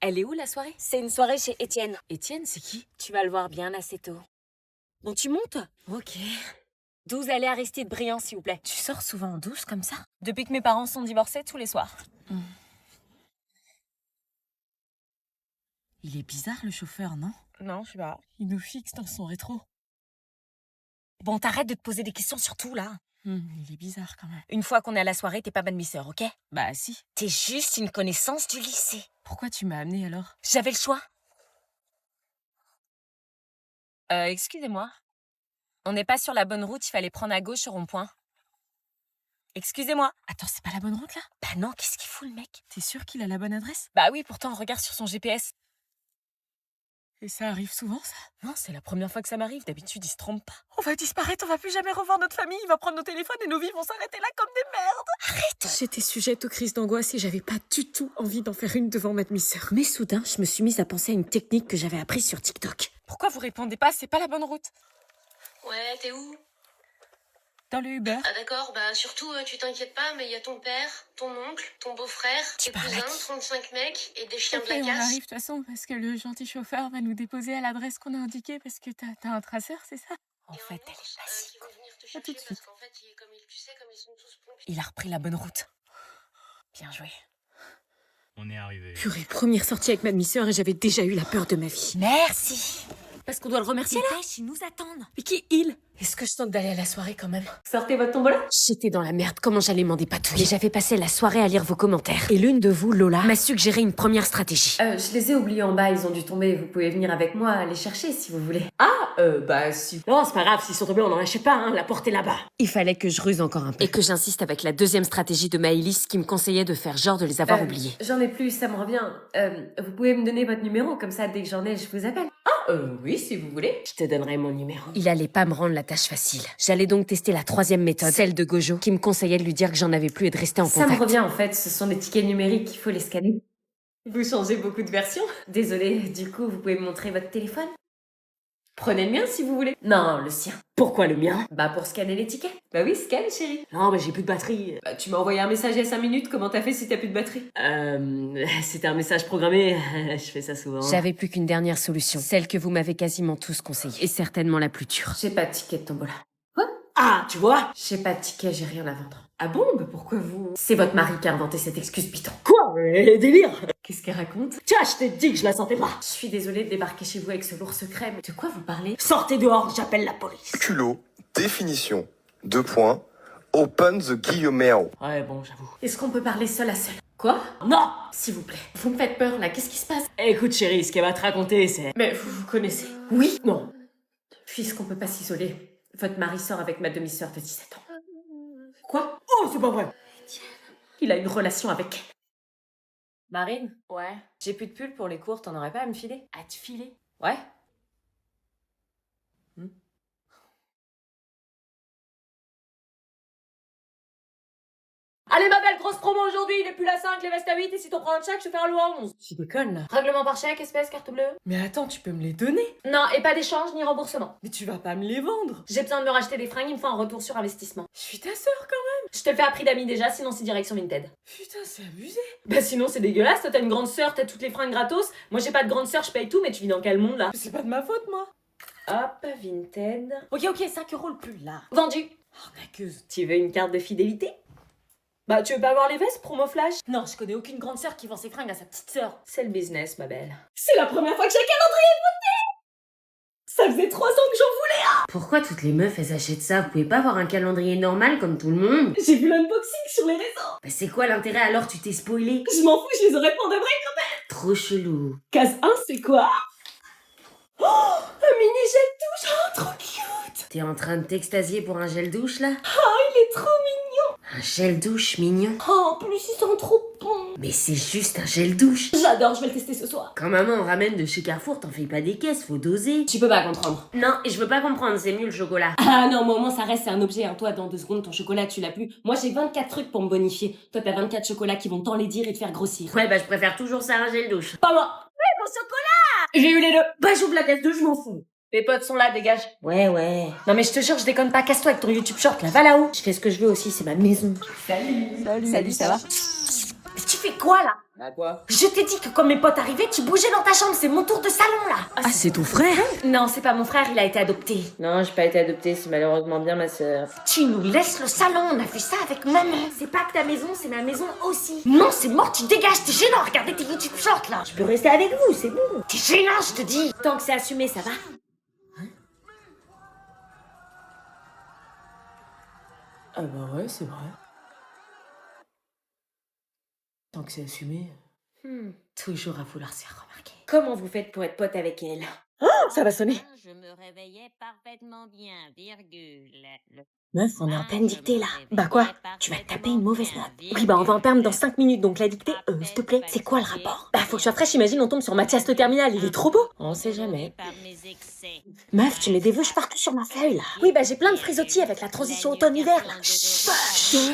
Elle est où la soirée? C'est une soirée chez Étienne. Étienne, c'est qui? Tu vas le voir bien assez tôt. Bon, tu montes? Ok. 12 allées Aristide Briand, s'il vous plaît. Tu sors souvent en douce comme ça? Depuis que mes parents sont divorcés, tous les soirs. Il est bizarre le chauffeur, non? Non, je sais pas. Il nous fixe dans son rétro. Bon, t'arrêtes de te poser des questions sur tout, là. Il est bizarre quand même. Une fois qu'on est à la soirée, t'es pas bonne misseur, ok? Bah si. T'es juste une connaissance du lycée. Pourquoi tu m'as amenée alors? J'avais le choix. Excusez-moi. On n'est pas sur la bonne route, il fallait prendre à gauche au rond-point. Excusez-moi. Attends, c'est pas la bonne route là? Bah non, qu'est-ce qu'il fout le mec? T'es sûr qu'il a la bonne adresse? Bah oui, pourtant, regarde sur son GPS. Et ça arrive souvent ça? Non, c'est la première fois que ça m'arrive. D'habitude, il se trompe pas. On va disparaître, on va plus jamais revoir notre famille, il va prendre nos téléphones et nos vies vont s'arrêter là comme des merdes. Arrête! J'étais sujette aux crises d'angoisse et j'avais pas du tout envie d'en faire une devant ma demi-sœur. Mais soudain, je me suis mise à penser à une technique que j'avais apprise sur TikTok. Pourquoi vous répondez pas? C'est pas la bonne route. Ouais, t'es où? Dans le Uber. Ah d'accord, bah surtout tu t'inquiètes pas, mais il y a ton père, ton oncle, ton beau-frère, tes parles à cousins, qui 35 mecs et des chiens Ok, de la on casse. arrive de toute façon parce que le gentil chauffeur va nous déposer à l'adresse qu'on a indiquée parce que t'as un traceur, c'est ça? En Et fait, elle est ours, pas si qui vont venir te À tout de chercher suite. parce qu'en fait, tu sais, comme ils sont tous pompiers. Il a repris la bonne route. Bien joué. On est arrivé. Purée, première sortie avec ma demi-sœur et j'avais déjà eu la peur de ma vie. Merci. Parce qu'on doit le remercier là. Dépêche, ils nous attendent. Mais qui il? Est-ce que je tente d'aller à la soirée quand même? Sortez votre tombola. J'étais dans la merde, comment j'allais m'en dépatouiller? Mais j'avais passé la soirée à lire vos commentaires. Et l'une de vous, Lola, m'a suggéré une première stratégie. Je les ai oubliés en bas, ils ont dû tomber. Vous pouvez venir avec moi les chercher si vous voulez. Bah si. Non, c'est pas grave, s'ils sont tombés, on n'en achète pas, hein, la porte est là-bas. Il fallait que je ruse encore un peu. Et que j'insiste avec la deuxième stratégie de Maëlys qui me conseillait de faire genre de les avoir oubliés. J'en ai plus, ça me revient. Vous pouvez me donner votre numéro, comme ça dès que j'en ai, je vous appelle. Oui, si vous voulez. Je te donnerai mon numéro. Il allait pas me rendre la tâche facile. J'allais donc tester la troisième méthode, celle de Gojo, qui me conseillait de lui dire que j'en avais plus et de rester en Ça contact. me revient en fait, ce sont des tickets numériques, il faut les scanner. Vous changez beaucoup de versions. Désolée, du coup, vous pouvez me montrer votre téléphone? Prenez le mien si vous voulez. Non, le sien. Pourquoi le mien? Bah pour scanner les tickets. Bah oui, scanne chérie. Non, mais j'ai plus de batterie. Bah tu m'as envoyé un message il y a 5 minutes, comment t'as fait si t'as plus de batterie? C'était un message programmé. Je fais ça souvent. J'avais plus qu'une dernière solution, celle que vous m'avez quasiment tous conseillée, et certainement la plus dure. J'ai pas de ticket de tombola. Ah, tu vois? J'ai pas de ticket, j'ai rien à vendre. Ah bon? Bah pourquoi vous? C'est votre mari qui a inventé cette excuse piton. Quoi? Délire! Qu'est-ce qu'elle raconte? Tiens, je t'ai dit que je la sentais pas. Je suis désolée de débarquer chez vous avec ce lourd secret, mais de quoi vous parlez? Sortez dehors, j'appelle la police. Culot, définition, 2 points, open the guillemets. Ouais, bon, j'avoue. Est-ce qu'on peut parler seul à seul? Quoi? Non! S'il vous plaît. Vous me faites peur là, qu'est-ce qui se passe? Écoute, chérie, ce qu'elle va te raconter, c'est... Mais vous vous connaissez? Oui? Non. Puisqu'on peut pas s'isoler, votre mari sort avec ma demi-sœur de 17 ans. Quoi? Oh, c'est pas vrai! Il a une relation avec elle. Marine, Ouais. j'ai plus de pull pour les cours, t'en aurais pas à me filer? À te filer? Ouais. Allez ma belle, grosse promo aujourd'hui, il est plus la 5, les vestes à 8, et si t'en prends un de chaque, je fais un lot à 11. Tu déconnes, là. Règlement par chèque, espèce, carte bleue. Mais attends, tu peux me les donner? Non, et pas d'échange ni remboursement. Mais tu vas pas me les vendre? J'ai besoin de me racheter des fringues, il me faut un retour sur investissement. Je suis ta sœur quand même. Je te le fais à prix d'amis déjà, sinon c'est direction Vinted. Putain, c'est abusé. Bah sinon c'est dégueulasse, toi t'as une grande sœur, t'as toutes les fringues gratos. Moi j'ai pas de grande sœur, je paye tout, mais tu vis dans quel monde là? Mais c'est pas de ma faute, moi. Hop, Vinted. Ok, 5 € le pull, là. Vendu. Arnaqueuse. Tu veux une carte de fidélité? Bah tu veux pas avoir les vestes, promo flash? Non, je connais aucune grande sœur qui vend ses fringues à sa petite sœur. C'est le business, ma belle. C'est la première fois que j'ai un calendrier de beauté! Ça faisait 3 ans que j'en voulais un! Pourquoi toutes les meufs, elles achètent ça? Vous pouvez pas avoir un calendrier normal comme tout le monde? J'ai vu l'unboxing sur les réseaux! Bah c'est quoi l'intérêt alors? Tu t'es spoilé? Je m'en fous, je les aurais pour de vrai quand même! Trop chelou. Case 1, c'est quoi? Oh! Un mini gel douche! Oh, trop cute! T'es en train de t'extasier pour un gel douche là? Oh, il est trop mignon! Un gel douche mignon? Oh, en plus, il sent trop bon! Mais c'est juste un gel douche. J'adore, je vais le tester ce soir. Quand maman ramène de chez Carrefour, t'en fais pas des caisses, faut doser. Tu peux pas comprendre. Non, et je veux pas comprendre, c'est mieux le chocolat. Ah non, moi au moins ça reste, c'est un objet, hein. Toi, dans 2 secondes, ton chocolat, tu l'as plus. Moi, j'ai 24 trucs pour me bonifier. Toi, t'as 24 chocolats qui vont t'enlaidir et te faire grossir. Ouais, bah je préfère toujours ça à un gel douche. Pas moi! Ouais, mon chocolat! J'ai eu les deux. Bah j'ouvre la caisse 2, je m'en fous. Tes potes sont là, dégage. Ouais. Non mais je te jure, je déconne pas, casse-toi avec ton YouTube Short là, va là-haut. Je fais ce que je veux aussi, c'est ma maison. Salut, ça va? Mais tu fais quoi là? Bah quoi? Je t'ai dit que quand mes potes arrivaient, tu bougeais dans ta chambre, c'est mon tour de salon là. Ah, c'est ton frère? Non, c'est pas mon frère, il a été adopté. Non, j'ai pas été adoptée, c'est malheureusement bien ma sœur. Tu nous laisses le salon, on a fait ça avec maman. C'est pas que ta maison, c'est ma maison aussi. Non, c'est mort, tu dégages, t'es gênant, regardez tes YouTube shorts là. Je peux rester avec vous, c'est bon. T'es gênant, je te dis. Tant que c'est assumé, ça va. Ah bah ouais, c'est vrai. Tant que c'est assumé. Toujours à vouloir se faire remarquer. Comment vous faites pour être pote avec elle? Ça va sonner. Je me réveillais parfaitement bien, virgule. Meuf, on est en pleine dictée là. Bah quoi? Tu vas te taper une mauvaise note. Oui, bah on va en perdre dans 5 minutes, donc la dictée, s'il te plaît, c'est quoi le rapport? Bah faut que je sois fraîche, imagine on tombe sur Mathias le terminal, il est trop beau. On sait jamais. Meuf, tu mets des veuches partout sur ma feuille là. Oui, bah j'ai plein de frisottis avec la transition automne-hiver là. Chut.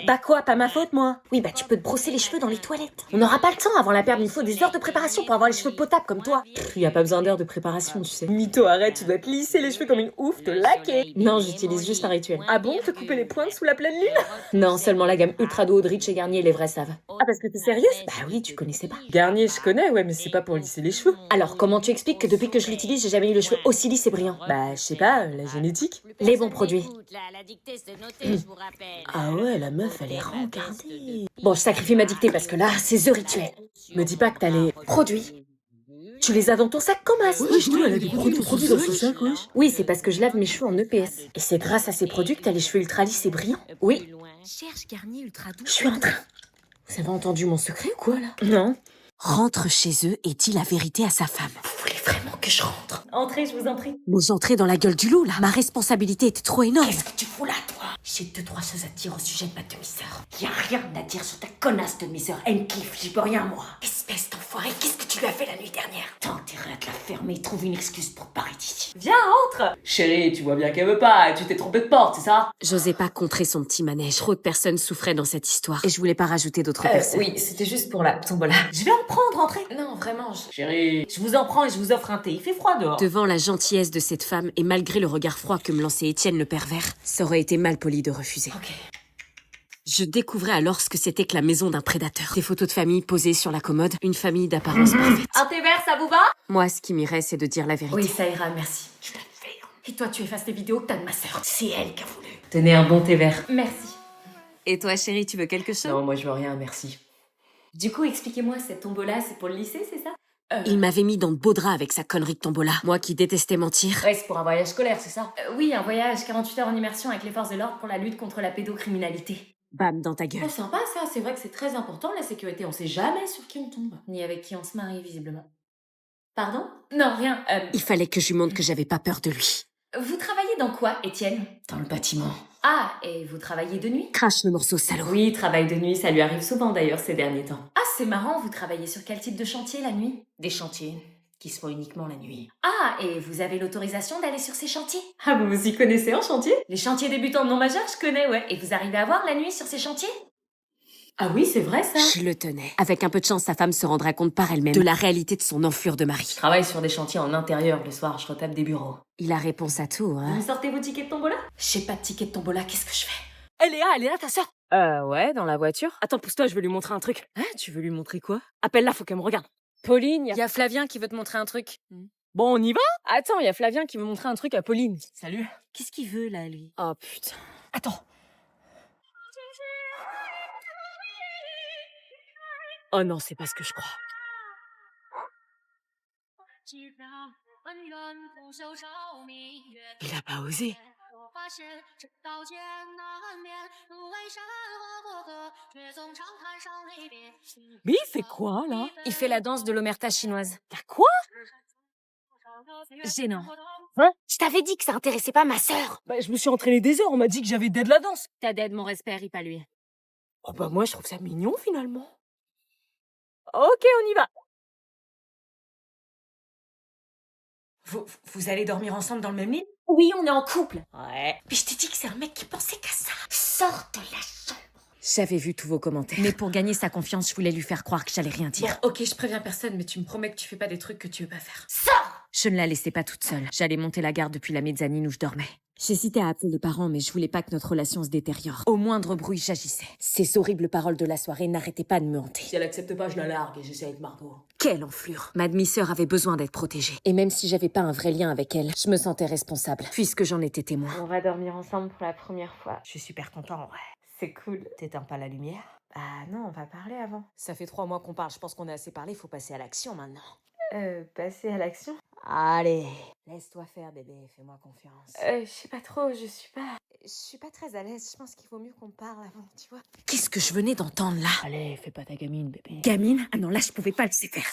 Bah quoi, pas ma faute moi? Oui, bah tu peux te brosser les cheveux dans les toilettes. On n'aura pas le temps avant la perme, il faut des heures de préparation pour avoir les cheveux potables comme toi. Y a pas besoin d'heures de préparation, tu sais. Mytho, arrête, tu dois te lisser les cheveux comme une ouf, te laquer. Non, j'utilise juste un rituel. Ah bon, te couper les pointes sous la pleine lune? Non, seulement la gamme Ultra Duo de Rich et Garnier, les vrais savent. Ah parce que t'es sérieuse? Bah oui, tu connaissais pas. Garnier, je connais, ouais, mais c'est pas pour lisser les cheveux. Alors comment tu expliques que depuis que je l'utilise, j'ai jamais eu le cheveu aussi lisse et brillant? Bah je sais pas, la génétique. Les bons produits. Ah ouais, la meuf, elle est rencardée. Bon, je sacrifie ma dictée parce que là, c'est The Rituel. Me dis pas que t'as les produits. Tu les as dans ton sac comme as. elle a des produits dans son sac, wesh. Oui, c'est parce que je lave mes cheveux en EPS. Et c'est grâce à ces produits que t'as les cheveux ultra lisses et brillants. Oui, Cherche Garnier Ultra Doux. je suis en train. Vous avez entendu mon secret ou quoi, là? Non. Rentre chez eux et dit la vérité à sa femme. Vous voulez vraiment que je rentre? Entrez, je vous en prie. Vous entrez dans la gueule du loup, là. Ma responsabilité était trop énorme. Qu'est-ce que tu fous là, toi? J'ai 2-3 choses à te dire au sujet de ma demi-sœur. Y a rien à dire sur ta connasse demi-sœur Encliffe, j'y peux rien, moi. Espèce d'enfoiré, qu'est-ce que tu lui as fait la nuit dernière? T'as intérêt à te la fermer et trouver une excuse pour te barrer d'ici. Viens, entre! Chérie, tu vois bien qu'elle veut pas, tu t'es trompé de porte, c'est ça? J'osais pas contrer son petit manège. Trop de personnes souffraient dans cette histoire. Et je voulais pas rajouter d'autres personnes. Oui, c'était juste pour la tombola. Je vais en prendre, entrez. Non, vraiment, Chérie, je vous en prends et je vous offre un thé, il fait froid dehors. Devant la gentillesse de cette femme et malgré le regard froid que me lançait Étienne le pervers, ça aurait été mal poli de refuser. Ok. Je découvrais alors ce que c'était que la maison d'un prédateur. Des photos de famille posées sur la commode, une famille d'apparence parfaite. Un thé vert, ça vous va? Moi, ce qui m'irait, c'est de dire la vérité. Oui, ça ira, merci. Je te le fais. Et toi, tu effaces les vidéos que t'as de ma sœur. C'est elle qui a voulu. Tenez un bon thé vert. Merci. Et toi, chérie, tu veux quelque chose? Non, moi je veux rien, merci. Du coup, expliquez-moi, cette tombola, c'est pour le lycée, c'est ça? Il m'avait mis dans de beaux draps avec sa connerie de tombola. Moi qui détestais mentir. Ouais, c'est pour un voyage scolaire, c'est ça? Oui, un voyage 48 heures en immersion avec les forces de l'ordre pour la lutte contre la pédocriminalité. Bam, dans ta gueule. Oh, sympa ça, c'est vrai que c'est très important la sécurité, on sait jamais sur qui on tombe. Ni avec qui on se marie, visiblement. Pardon? Non, rien. Il fallait que je lui montre que j'avais pas peur de lui. Vous travaillez dans quoi, Étienne? Dans le bâtiment. Ah, et vous travaillez de nuit? Crache le morceau, salaud. Oui, travail de nuit, ça lui arrive souvent d'ailleurs ces derniers temps. Ah, c'est marrant, vous travaillez sur quel type de chantier la nuit? Des chantiers qui se font uniquement la nuit. Ah, et vous avez l'autorisation d'aller sur ces chantiers? Ah, vous vous y connaissez en chantier? Les chantiers débutants non majeurs, je connais, ouais. Et vous arrivez à voir la nuit sur ces chantiers? Ah oui, c'est vrai ça. Je le tenais. Avec un peu de chance, sa femme se rendra compte par elle-même de la réalité de son enflure de mari. Je travaille sur des chantiers en intérieur le soir, je retape des bureaux. Il a réponse à tout, hein. Vous sortez vos tickets de tombola? J'ai pas de ticket de tombola, qu'est-ce que je fais? Elle est là, ta sœur. Ouais, dans la voiture. Attends, pousse-toi, je veux lui montrer un truc. Hein, tu veux lui montrer quoi? Appelle-la, faut qu'elle me regarde. Pauline, y a Flavien qui veut te montrer un truc. Bon, on y va? Attends, y a Flavien qui veut montrer un truc à Pauline. Salut. Qu'est-ce qu'il veut, là, lui? Oh putain. Attends. Oh non, c'est pas ce que je crois. Il a pas osé. Mais il fait quoi, là? Il fait la danse de l'omerta chinoise. T'as quoi? Gênant. Hein? Je t'avais dit que ça intéressait pas ma sœur. Bah, je me suis entraîné des heures, on m'a dit que j'avais d'aide la danse. T'as d'aide, mon respect, ris pas lui. Oh bah moi, je trouve ça mignon, finalement. Ok, on y va. Vous allez dormir ensemble dans le même lit? Oui, on est en couple. Ouais. Mais je t'ai dit que c'est un mec qui pensait qu'à ça. Sors de la chambre. J'avais vu tous vos commentaires. Mais pour gagner sa confiance, je voulais lui faire croire que j'allais rien dire. Bon, ok, je préviens personne, mais tu me promets que tu fais pas des trucs que tu veux pas faire. Je ne la laissais pas toute seule. J'allais monter la garde depuis la mezzanine où je dormais. J'hésitais à appeler les parents, mais je voulais pas que notre relation se détériore. Au moindre bruit, j'agissais. Ces horribles paroles de la soirée n'arrêtaient pas de me hanter. Si elle accepte pas, je la largue et j'essaie avec Margot. Quelle enflure! Ma demi-sœur avait besoin d'être protégée. Et même si j'avais pas un vrai lien avec elle, je me sentais responsable, puisque j'en étais témoin. On va dormir ensemble pour la première fois. Je suis super content, ouais. C'est cool. T'éteins pas la lumière? Ah non, on va parler avant. Ça fait 3 mois qu'on parle, je pense qu'on a assez parlé, faut passer à l'action maintenant. Passer à l'action? Allez, laisse-toi faire, bébé, fais-moi confiance. Je sais pas trop, je suis pas très à l'aise, je pense qu'il vaut mieux qu'on parle avant, tu vois. Qu'est-ce que je venais d'entendre là? Allez, fais pas ta gamine, bébé. Gamine? Ah non, là je pouvais pas le laisser faire.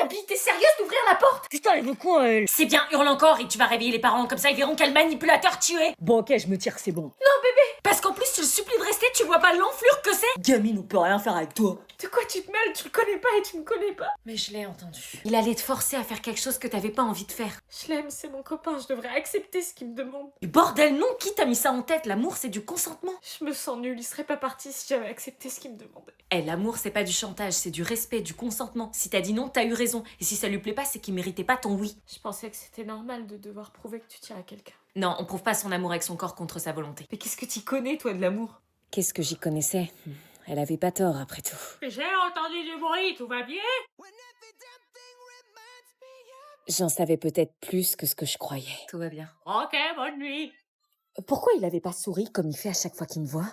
Abby, t'es sérieuse d'ouvrir la porte? Putain, elle veut quoi, elle? C'est bien, hurle encore et tu vas réveiller les parents, comme ça ils verront quel manipulateur tu es. Bon, ok, je me tire, c'est bon. Parce qu'en plus, je te supplie de rester, tu vois pas l'enflure que c'est? Gamine, on peut rien faire avec toi. De quoi tu te mêles? Tu le connais pas et tu me connais pas. Mais je l'ai entendu. Il allait te forcer à faire quelque chose que t'avais pas envie de faire. Je l'aime, c'est mon copain, je devrais accepter ce qu'il me demande. Du bordel, non, qui t'a mis ça en tête? L'amour, c'est du consentement. Je me sens nulle, il serait pas parti si j'avais accepté ce qu'il me demandait. Eh, l'amour, c'est pas du chantage, c'est du respect, du consentement. Si t'as dit non, t'as eu raison. Et si ça lui plaît pas, c'est qu'il méritait pas ton oui. Je pensais que c'était normal de devoir prouver que tu tiens à quelqu'un. Non, on prouve pas son amour avec son corps contre sa volonté. Mais qu'est-ce que t'y connais, toi, de l'amour? Qu'est-ce que j'y connaissais? Elle avait pas tort, après tout. J'ai entendu du bruit, tout va bien? J'en savais peut-être plus que ce que je croyais. Tout va bien. Ok, bonne nuit. Pourquoi il avait pas souri comme il fait à chaque fois qu'il me voit?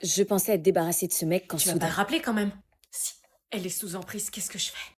Je pensais être débarrassée de ce mec quand Tu vas pas soudain... le rappeler quand même. Si elle est sous emprise, qu'est-ce que je fais?